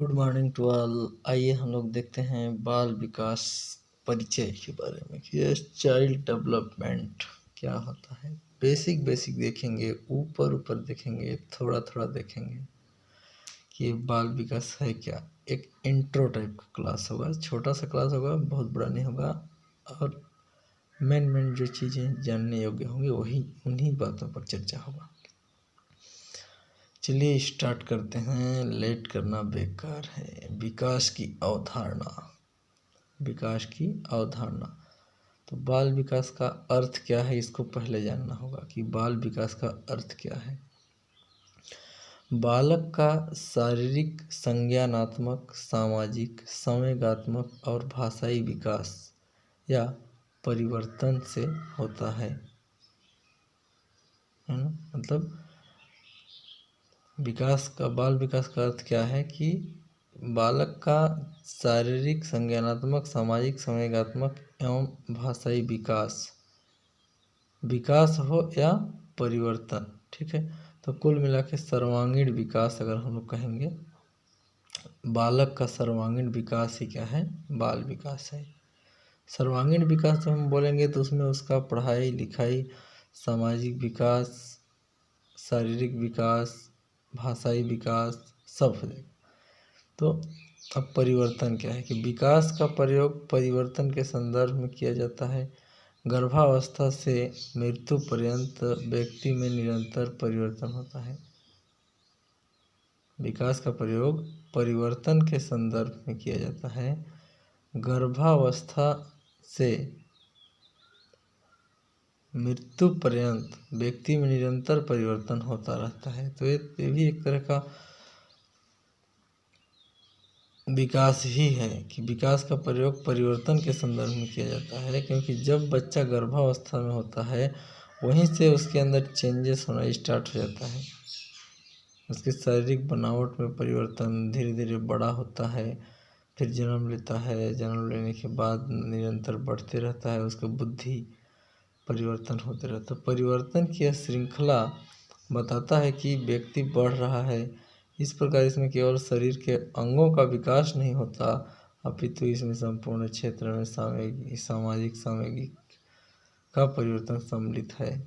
Good morning to all. आइए हम लोग देखते हैं बाल विकास परिचय के बारे में कि ये चाइल्ड डेवलपमेंट क्या होता है। बेसिक बेसिक देखेंगे, ऊपर ऊपर देखेंगे, थोड़ा थोड़ा देखेंगे कि ये बाल विकास है क्या। एक इंट्रो टाइप का क्लास होगा, छोटा सा क्लास होगा, बहुत बड़ा नहीं होगा। और मेन मेन जो चीज़ें जानने योग्य होंगी वही उन्हीं बातों पर चर्चा होगा। चलिए स्टार्ट करते हैं। लेट करना बेकार है। विकास की अवधारणा। विकास की अवधारणा तो बाल विकास का अर्थ क्या है, इसको पहले जानना होगा कि बाल विकास का अर्थ क्या है। बालक का शारीरिक, संज्ञानात्मक, सामाजिक, संवेगात्मक और भाषाई विकास या परिवर्तन से होता है ना। मतलब बाल विकास का अर्थ क्या है कि बालक का शारीरिक, संज्ञानात्मक, सामाजिक, संवेगात्मक एवं भाषाई विकास हो या परिवर्तन। ठीक है, तो कुल मिला के सर्वांगीण विकास अगर हम लोग कहेंगे, बालक का सर्वांगीण विकास ही क्या है, बाल विकास है। सर्वांगीण विकास जब हम बोलेंगे तो उसमें उसका पढ़ाई लिखाई, सामाजिक विकास, शारीरिक विकास, भाषाई विकास सब हो जाएगा। तो अब परिवर्तन क्या है कि विकास का प्रयोग परिवर्तन के संदर्भ में किया जाता है। गर्भावस्था से मृत्यु पर्यंत व्यक्ति में निरंतर परिवर्तन होता है। विकास का प्रयोग परिवर्तन के संदर्भ में किया जाता है। गर्भावस्था से मृत्यु पर्यंत व्यक्ति में निरंतर परिवर्तन होता रहता है। तो ये भी एक तरह का विकास ही है कि विकास का प्रयोग परिवर्तन के संदर्भ में किया जाता है, क्योंकि जब बच्चा गर्भावस्था में होता है वहीं से उसके अंदर चेंजेस होना स्टार्ट हो जाता है। उसके शारीरिक बनावट में परिवर्तन धीरे धीरे बड़ा होता है, फिर जन्म लेता है। जन्म लेने के बाद निरंतर बढ़ते रहता है, उसका बुद्धि परिवर्तन होते रहता है। परिवर्तन की यह श्रृंखला बताता है कि व्यक्ति बढ़ रहा है। इस प्रकार इसमें केवल शरीर के अंगों का विकास नहीं होता, अपितु इसमें संपूर्ण क्षेत्र में सामाजिक सामाजिक का परिवर्तन सम्मिलित है।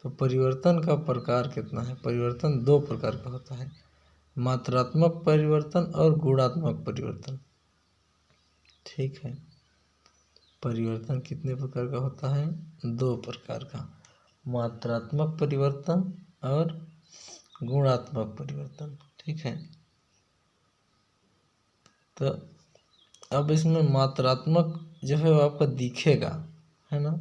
तो परिवर्तन का प्रकार कितना है? परिवर्तन दो प्रकार का होता है, मात्रात्मक परिवर्तन और गुणात्मक परिवर्तन। ठीक है, परिवर्तन कितने प्रकार का होता है? दो प्रकार का, मात्रात्मक परिवर्तन और गुणात्मक परिवर्तन। ठीक है, तो अब इसमें मात्रात्मक जो है वो आपका दिखेगा, है ना।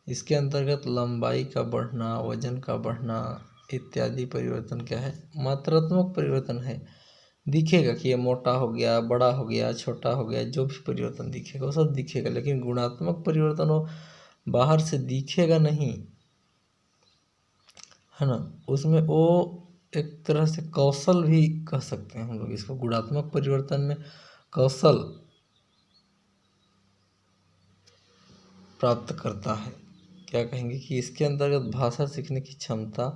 इसके अंतर्गत लंबाई का बढ़ना, वजन का बढ़ना इत्यादि परिवर्तन क्या है, मात्रात्मक परिवर्तन है। दिखेगा कि ये मोटा हो गया, बड़ा हो गया, छोटा हो गया, जो भी परिवर्तन दिखेगा वो सब दिखेगा। लेकिन गुणात्मक परिवर्तन वो बाहर से दिखेगा नहीं, है ना। उसमें वो एक तरह से कौशल भी कह सकते हैं हम लोग इसको। गुणात्मक परिवर्तन में कौशल प्राप्त करता है। क्या कहेंगे कि इसके अंतर्गत भाषा सीखने की क्षमता,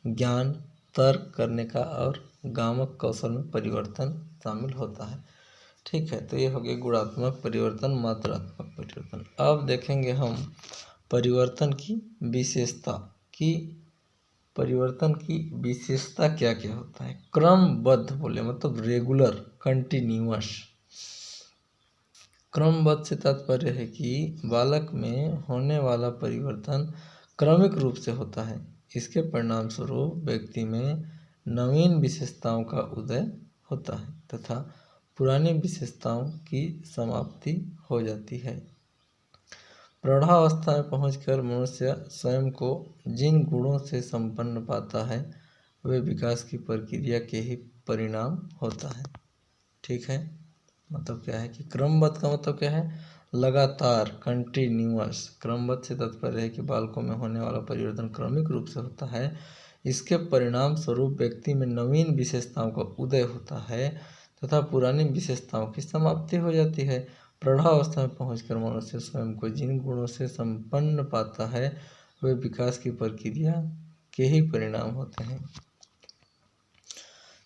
ज्ञान, तर्क करने का और गामक कौशल में परिवर्तन शामिल होता है। ठीक है, तो ये हो गया गुणात्मक परिवर्तन, मात्रात्मक परिवर्तन। अब देखेंगे हम परिवर्तन की विशेषता कि परिवर्तन की विशेषता क्या क्या होता है। क्रमबद्ध बोले मतलब रेगुलर, कंटिन्यूअस। क्रमबद्ध से तात्पर्य है कि बालक में होने वाला परिवर्तन क्रमिक रूप से होता है। इसके परिणाम स्वरूप व्यक्ति में नवीन विशेषताओं का उदय होता है तथा पुरानी विशेषताओं की समाप्ति हो जाती है। प्रौढ़ावस्था में पहुंचकर मनुष्य स्वयं को जिन गुणों से संपन्न पाता है वे विकास की प्रक्रिया के ही परिणाम होता है। ठीक है, मतलब क्या है कि क्रमबद्ध का मतलब क्या है, लगातार, कंटिन्यूअस। क्रमबद्ध से तात्पर्य है कि बालकों में होने वाला परिवर्तन क्रमिक रूप से होता है। इसके परिणाम स्वरूप व्यक्ति में नवीन विशेषताओं का उदय होता है तथा पुरानी विशेषताओं की समाप्ति हो जाती है। प्रौढ़ावस्था में पहुंचकर मनुष्य स्वयं को जिन गुणों से संपन्न पाता है वे विकास की प्रक्रिया के ही परिणाम होते हैं।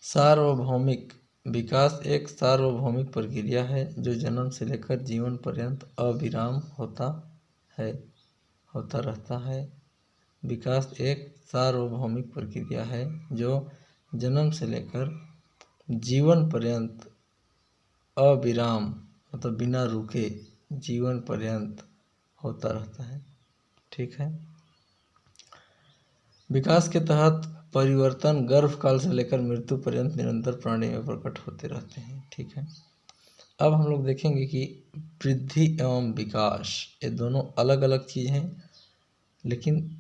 सार्वभौमिक विकास एक सार्वभौमिक प्रक्रिया है जो जन्म से लेकर जीवन पर्यंत अविराम है होता रहता है। विकास एक सार्वभौमिक प्रक्रिया है जो जन्म से लेकर जीवन पर्यंत अविराम मतलब बिना रुके जीवन पर्यंत होता रहता है। ठीक है। विकास के तहत परिवर्तन गर्भकाल से लेकर मृत्यु पर्यंत निरंतर प्राणी में प्रकट होते रहते हैं। ठीक है। अब हम लोग देखेंगे कि वृद्धि एवं विकास ये दोनों अलग अलग चीज़ हैं, लेकिन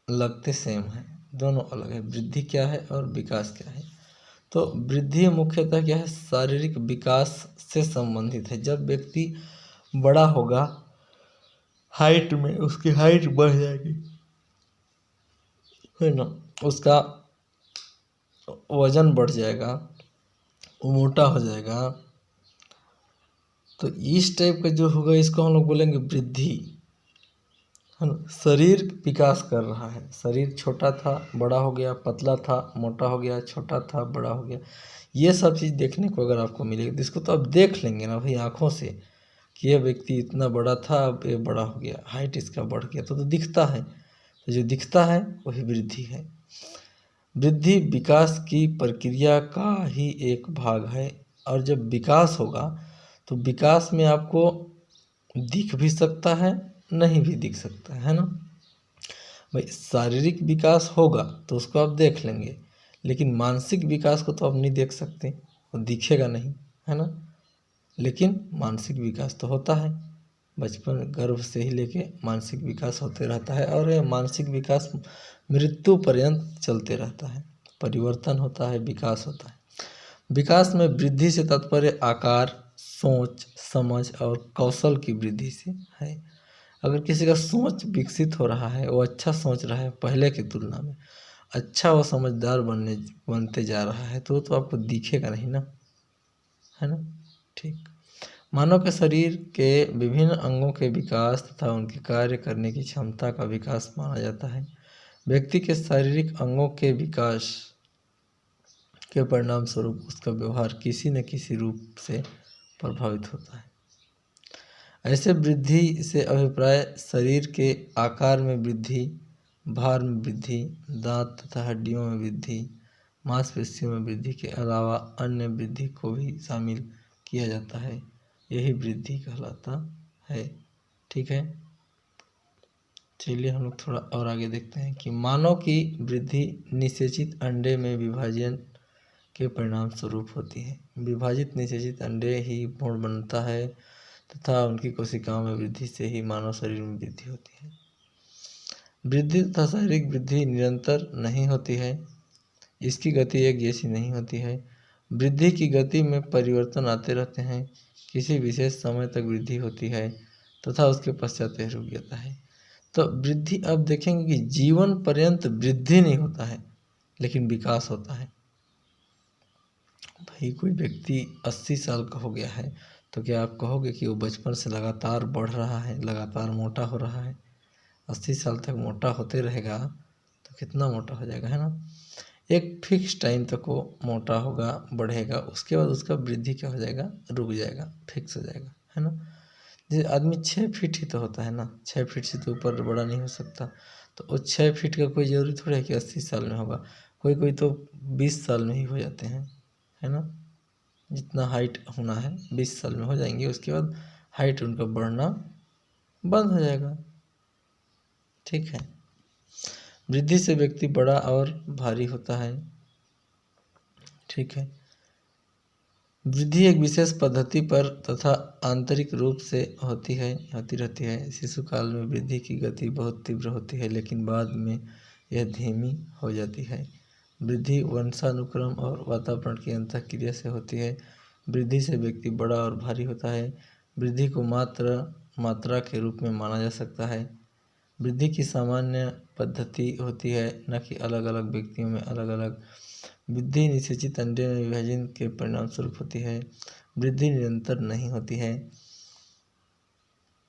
लगते सेम हैं। दोनों अलग है। वृद्धि क्या है और विकास क्या है। तो वृद्धि मुख्यतः क्या है, शारीरिक विकास से संबंधित है। जब व्यक्ति बड़ा होगा, हाइट में उसकी हाइट बढ़ जाएगी, है ना, उसका वजन बढ़ जाएगा, वो मोटा हो जाएगा, तो इस टाइप का जो होगा इसको हम लोग बोलेंगे वृद्धि, है ना। शरीर विकास कर रहा है, शरीर छोटा था बड़ा हो गया, पतला था मोटा हो गया, छोटा था बड़ा हो गया, ये सब चीज़ देखने को अगर आपको मिलेगी तो इसको तो आप देख लेंगे ना भाई आँखों से कि ये व्यक्ति इतना बड़ा था अब ये बड़ा हो गया, हाइट इसका बढ़ गया, तो दिखता है। तो जो दिखता है वही वृद्धि है। वृद्धि विकास की प्रक्रिया का ही एक भाग है। और जब विकास होगा तो विकास में आपको दिख भी सकता है, नहीं भी दिख सकता है ना। भाई शारीरिक विकास होगा तो उसको आप देख लेंगे, लेकिन मानसिक विकास को तो आप नहीं देख सकते, वो दिखेगा नहीं, है ना। लेकिन मानसिक विकास तो होता है, बचपन गर्भ से ही लेके मानसिक विकास होते रहता है, और यह मानसिक विकास मृत्यु पर्यंत चलते रहता है। परिवर्तन होता है, विकास होता है। विकास में वृद्धि से तात्पर्य आकार, सोच, समझ और कौशल की वृद्धि से है। अगर किसी का सोच विकसित हो रहा है, वो अच्छा सोच रहा है पहले की तुलना में, अच्छा वो समझदार बनते जा रहा है, तो वो तो आपको दिखेगा नहीं ना, है ना। ठीक। मानव के शरीर के विभिन्न अंगों के विकास तथा उनके कार्य करने की क्षमता का विकास माना जाता है। व्यक्ति के शारीरिक अंगों के विकास के परिणाम स्वरूप उसका व्यवहार किसी न किसी रूप से प्रभावित होता है। ऐसे वृद्धि से अभिप्राय शरीर के आकार में वृद्धि, भार में वृद्धि, दांत तथा हड्डियों में वृद्धि, मांसपेशियों में वृद्धि के अलावा अन्य वृद्धि को भी शामिल किया जाता है। यही वृद्धि कहलाता है। ठीक है। चलिए हम लोग थोड़ा और आगे देखते हैं कि मानव की वृद्धि निषेचित अंडे में विभाजन के परिणाम स्वरूप होती है। विभाजित निषेचित अंडे ही भ्रूण बनता है तथा उनकी कोशिकाओं में वृद्धि से ही मानव शरीर में वृद्धि होती है। वृद्धि तथा शारीरिक वृद्धि निरंतर नहीं होती है, इसकी गति एक जैसी नहीं होती है। वृद्धि की गति में परिवर्तन आते रहते हैं। किसी विशेष समय तक वृद्धि होती है तथा उसके पश्चात यह रुक जाता है। तो वृद्धि अब देखेंगे कि जीवन पर्यंत वृद्धि नहीं होता है, लेकिन विकास होता है। भाई कोई व्यक्ति 80 साल का हो गया है तो क्या आप कहोगे कि वो बचपन से लगातार बढ़ रहा है, लगातार मोटा हो रहा है। 80 साल तक मोटा होते रहेगा तो कितना मोटा हो जाएगा, है ना। एक फिक्स टाइम तक वो मोटा होगा, बढ़ेगा, उसके बाद उसका वृद्धि क्या हो जाएगा, रुक जाएगा, फिक्स हो जाएगा, है ना। जैसे आदमी 6 फीट ही तो होता है ना, 6 फीट से तो ऊपर बड़ा नहीं हो सकता। तो वो 6 फीट का कोई ज़रूरी थोड़ा है कि 80 साल में होगा। कोई कोई तो 20 साल में ही हो जाते हैं, है ना। जितना हाइट होना है 20 साल में हो जाएंगे, उसके बाद हाइट उनका बढ़ना बंद हो जाएगा। ठीक है। वृद्धि से व्यक्ति बड़ा और भारी होता है। ठीक है। वृद्धि एक विशेष पद्धति पर तथा आंतरिक रूप से होती रहती है। शिशु काल में वृद्धि की गति बहुत तीव्र होती है, लेकिन बाद में यह धीमी हो जाती है। वृद्धि वंशानुक्रम और वातावरण की अंतःक्रिया से होती है। वृद्धि से व्यक्ति बड़ा और भारी होता है। वृद्धि को मात्रा के रूप में माना जा सकता है। वृद्धि की सामान्य पद्धति होती है, न कि अलग अलग व्यक्तियों में अलग अलग। वृद्धि निषेचित अंडे में विभाजन के परिणाम स्वरूप होती है। वृद्धि निरंतर नहीं होती है।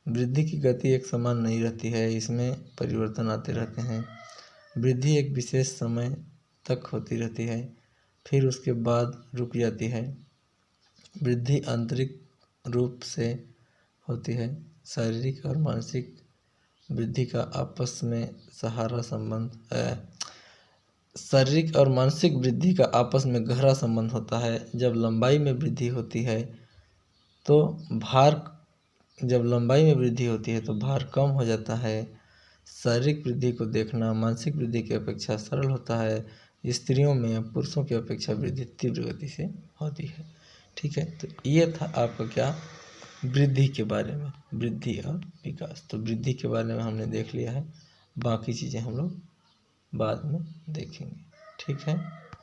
वृद्धि की गति एक समान नहीं रहती है, इसमें परिवर्तन आते रहते हैं। वृद्धि एक विशेष समय तक होती रहती है। फिर उसके बाद रुक जाती है। वृद्धि आंतरिक रूप से होती है। शारीरिक और मानसिक वृद्धि का आपस में सहारा संबंध शारीरिक और मानसिक वृद्धि का आपस में गहरा संबंध होता है। जब लंबाई में वृद्धि होती है तो भार जब लंबाई में वृद्धि होती है तो भार कम हो जाता है। शारीरिक वृद्धि को देखना मानसिक वृद्धि की अपेक्षा सरल होता है। स्त्रियों में पुरुषों की अपेक्षा वृद्धि तीव्र गति से होती है। ठीक है, तो ये था आपका क्या, वृद्धि के बारे में, वृद्धि और विकास। तो वृद्धि के बारे में हमने देख लिया है, बाकी चीज़ें हम लोग बाद में देखेंगे। ठीक है।